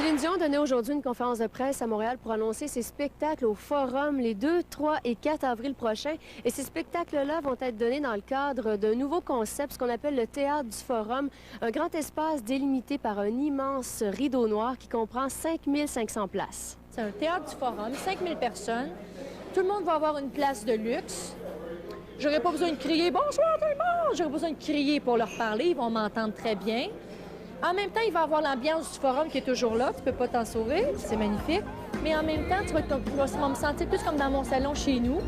Céline Dion donnait aujourd'hui une conférence de presse à Montréal pour annoncer ses spectacles au Forum les 2, 3 et 4 avril prochains. Et ces spectacles-là vont être donnés dans le cadre d'un nouveau concept, ce qu'on appelle le Théâtre du Forum, un grand espace délimité par un immense rideau noir qui comprend 5500 places. C'est un théâtre du Forum, 5000 personnes. Tout le monde va avoir une place de luxe. J'aurais pas besoin de crier « Bonsoir tout le monde !» J'aurais pas besoin de crier pour leur parler, ils vont m'entendre très bien. En même temps, il va y avoir l'ambiance du forum qui est toujours là. Tu peux pas t'en sauver, c'est magnifique. Mais en même temps, tu vas me sentir plus comme dans mon salon chez nous.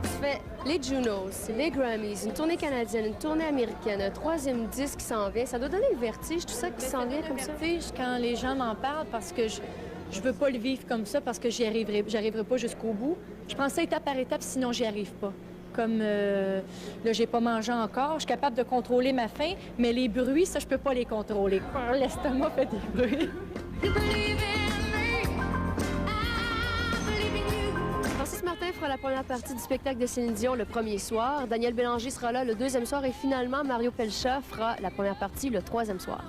Tu fais les Junos, les Grammys, une tournée canadienne, une tournée américaine, un troisième disque qui s'en vient. Ça doit donner le vertige, tout ça qui s'en vient comme ça? Quand les gens m'en parlent, parce que je veux pas le vivre comme ça, parce que j'arriverai pas jusqu'au bout. Je prends ça étape par étape, sinon j'y arrive pas. Comme là, j'ai pas mangé encore, je suis capable de contrôler ma faim, mais les bruits, ça, je peux pas les contrôler. L'estomac fait des bruits. Francis Martin fera la première partie du spectacle de Céline Dion le premier soir. Daniel Bélanger sera là le deuxième soir et finalement, Mario Pelcha fera la première partie le troisième soir.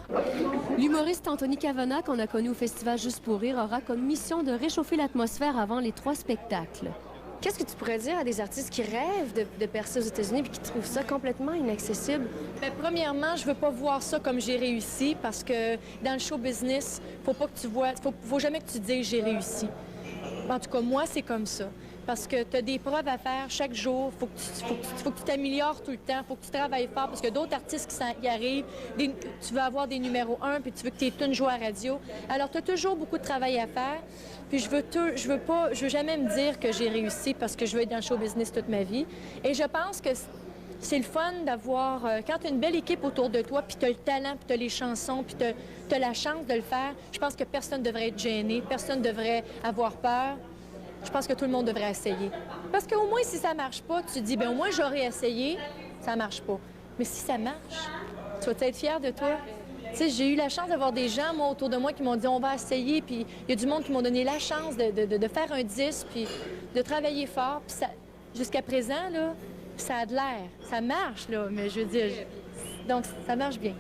L'humoriste Anthony Cavana, qu'on a connu au festival Juste pour rire, aura comme mission de réchauffer l'atmosphère avant les 3 spectacles. Qu'est-ce que tu pourrais dire à des artistes qui rêvent de percer aux États-Unis et qui trouvent ça complètement inaccessible? Bien, premièrement, je veux pas voir ça comme j'ai réussi parce que dans le show business, faut pas que tu vois, faut jamais que tu dises j'ai réussi. En tout cas, moi, c'est comme ça. Parce que tu as des preuves à faire chaque jour. Faut que tu t'améliores tout le temps. Faut que tu travailles fort. Parce que d'autres artistes qui arrivent, tu veux avoir des numéros 1 puis tu veux que tes tunes jouent à la radio. Alors, tu as toujours beaucoup de travail à faire. Puis je veux jamais me dire que j'ai réussi parce que je veux être dans le show business toute ma vie. Et je pense que c'est le fun d'avoir... quand tu as une belle équipe autour de toi, puis tu as le talent, puis tu as les chansons, puis tu as la chance de le faire, je pense que personne ne devrait être gêné, personne ne devrait avoir peur. Je pense que tout le monde devrait essayer. Parce qu'au moins, si ça marche pas, tu te dis, bien, au moins, j'aurais essayé, ça marche pas. Mais si ça marche, tu vas être fier de toi. Tu sais, j'ai eu la chance d'avoir des gens, moi, autour de moi, qui m'ont dit, on va essayer, puis il y a du monde qui m'ont donné la chance de faire un disque, puis de travailler fort. Puis jusqu'à présent, là, ça a de l'air. Ça marche, là, mais je veux dire, donc ça marche bien.